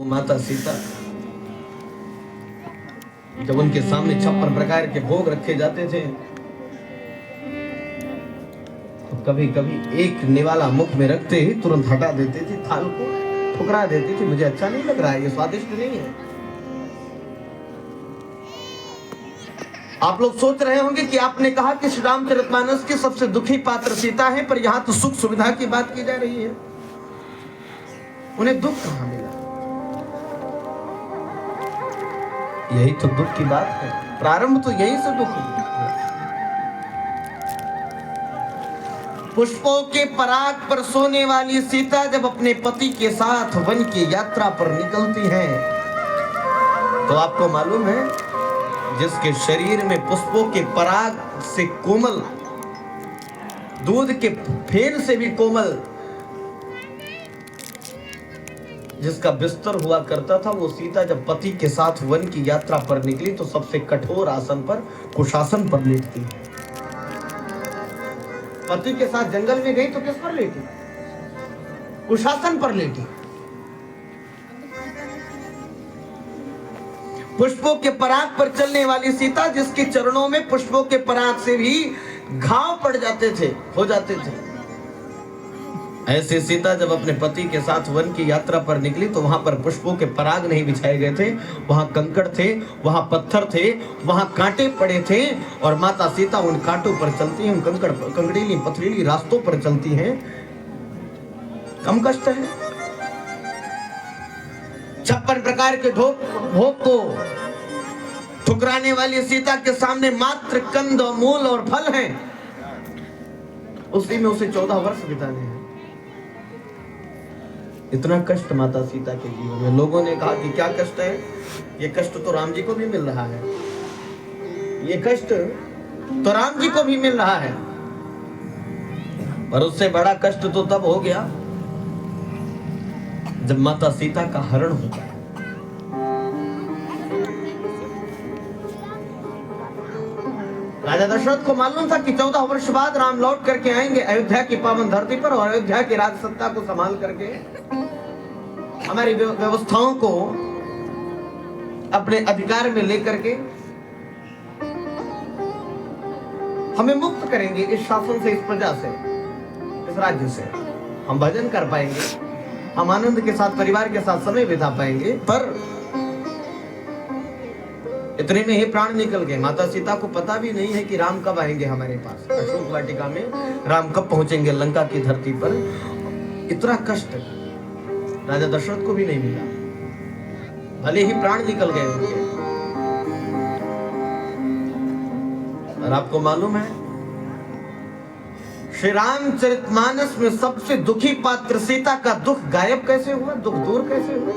माता सीता जब उनके सामने 56 प्रकार के भोग रखे जाते थे तो कभी कभी एक निवाला मुख में रखते ही तुरंत हटा देते थे, थाल को ठुकरा देते थे। मुझे अच्छा नहीं लग रहा है, ये स्वादिष्ट नहीं है। आप लोग सोच रहे होंगे कि आपने कहा कि श्री रामचरितमानस की सबसे दुखी पात्र सीता है, पर यहां तो सुख सुविधा की बात की जा रही है। उन्हें दुख कहां मिला? यही तो दुख की बात है, प्रारंभ तो यही से दुख हुआ। पुष्पों के पराग पर सोने वाली सीता जब अपने पति के साथ वन की यात्रा पर निकलती हैं, तो आपको मालूम है जिसके शरीर में पुष्पों के पराग से कोमल, दूध के फेन से भी कोमल जिसका बिस्तर हुआ करता था, वो सीता जब पति के साथ वन की यात्रा पर निकली तो सबसे कठोर आसन पर, कुशासन पर लेटती है। पति के साथ जंगल में गई तो किस पर लेटी? कुशासन पर लेटी। पुष्पों के पराग पर चलने वाली सीता, जिसके चरणों में पुष्पों के पराग से भी घाव पड़ जाते थे, हो जाते थे, ऐसे सीता जब अपने पति के साथ वन की यात्रा पर निकली तो वहां पर पुष्पों के पराग नहीं बिछाए गए थे, वहां कंकड़ थे, वहां पत्थर थे, वहां कांटे पड़े थे, और माता सीता उन कांटों पर चलती हैं, उन कंकड़ीली पथरीली रास्तों पर चलती हैं। कम कष्ट है? 56 प्रकार के भोग को ठुकराने वाली सीता के सामने मात्र कंद, मूल और फल हैं, उसी में उसे 14 वर्ष बिताने हैं। इतना कष्ट माता सीता के जीवन में। लोगों ने कहा कि क्या कष्ट है? ये कष्ट तो राम जी को भी मिल रहा है, ये कष्ट तो राम जी को भी मिल रहा है, पर उससे बड़ा कष्ट तो तब हो गया जब माता सीता का हरण होता है। राजा दशरथ को मालूम था कि 14 वर्ष बाद राम लौट करके आएंगे अयोध्या की पावन धरती पर, और अयोध्या की राज सत्ता को संभाल करके हमारी व्यवस्थाओं को अपने अधिकार में लेकर के हमें मुक्त करेंगे इस शासन से, इस प्रजा से, इस राज्य से। हम भजन कर पाएंगे, हम आनंद के साथ परिवार के साथ समय बिता पाएंगे। पर इतने में ही प्राण निकल गए। माता सीता को पता भी नहीं है कि राम कब आएंगे हमारे पास, अशोक वाटिका में राम कब पहुंचेंगे लंका की धरती पर। इतना कष्ट राजा दशरथ को भी नहीं मिला, भले ही प्राण निकल गए उनके। और आपको मालूम है श्री रामचरितमानस में सबसे दुखी पात्र सीता का दुख गायब कैसे हुआ, दुख दूर कैसे हुआ?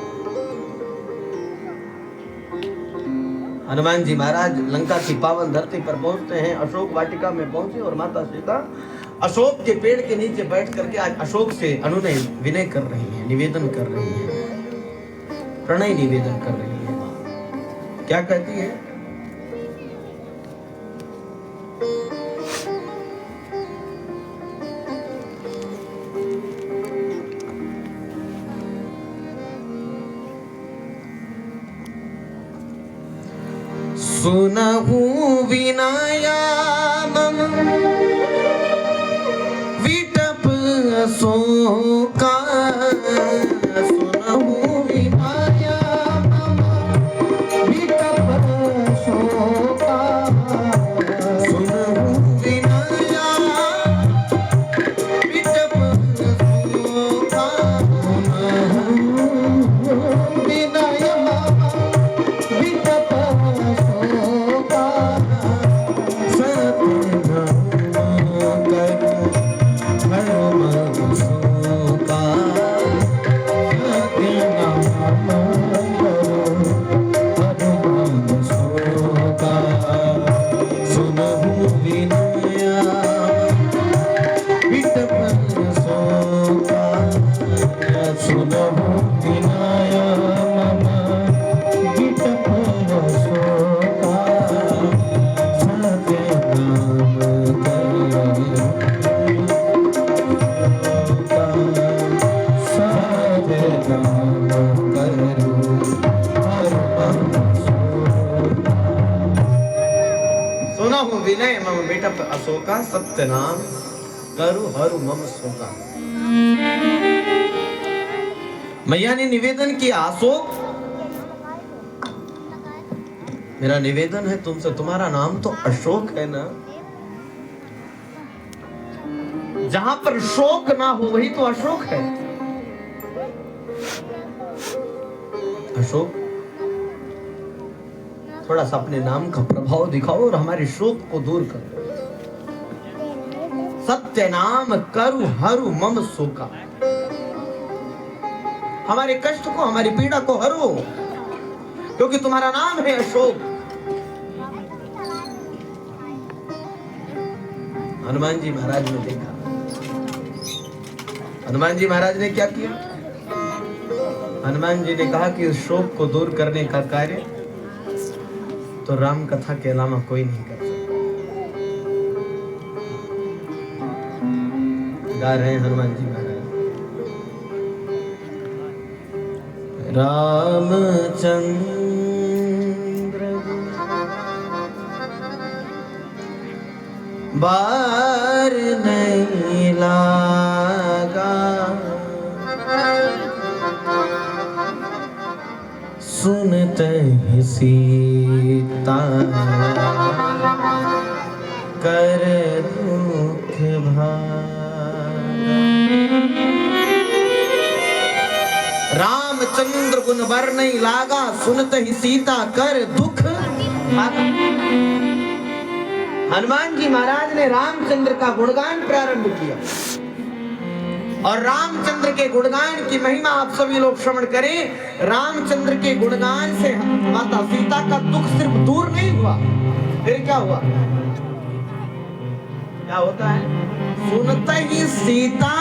हनुमान जी महाराज लंका की पावन धरती पर पहुंचते हैं, अशोक वाटिका में पहुंचे, और माता सीता अशोक के पेड़ के नीचे बैठ करके आज अशोक से अनुनय विनय कर रही है, निवेदन कर रही है, प्रणय निवेदन कर रही है। क्या कहती है? सुनहु विनया मम विटप शोका, सुनहु विनया मम विटप शोका, सुनहु विनया विटप शोका, सुनहु विनया मम विटप कर विनय मम मिटप अशोका, सत्य नाम करु हरु मम शोका। मैया ने निवेदन किया, अशोक मेरा निवेदन है तुमसे, तुम्हारा नाम तो अशोक है ना, जहां पर शोक ना हो वही तो अशोक है। अशोक थोड़ा सा अपने नाम का प्रभाव दिखाओ और हमारे शोक को दूर करो। सत्य नाम करु हरु मम शोका, हमारे कष्ट को हमारी पीड़ा को हरो, क्योंकि तुम्हारा नाम है अशोक। हनुमान जी महाराज ने देखा, हनुमान जी महाराज ने क्या किया? हनुमान जी ने कहा कि उस शोक को दूर करने का कार्य तो राम कथा के अलावा कोई नहीं कर सकता। गा रहे हैं हनुमान जी महाराज, रामचंद्र बार नहीं लागा, सुनते ही सीता कर दुख भागा। रामचंद्र गुण बर नहीं लागा, सुनते ही सीता कर दुख भागा। हनुमान जी महाराज ने रामचंद्र का गुणगान प्रारंभ किया और रामचंद्र के गुणगान की महिमा आप सभी लोग श्रवण करें। रामचंद्र के गुणगान से माता सीता का दुख सिर्फ दूर नहीं हुआ, फिर क्या हुआ? क्या होता है? सुनते ही सीता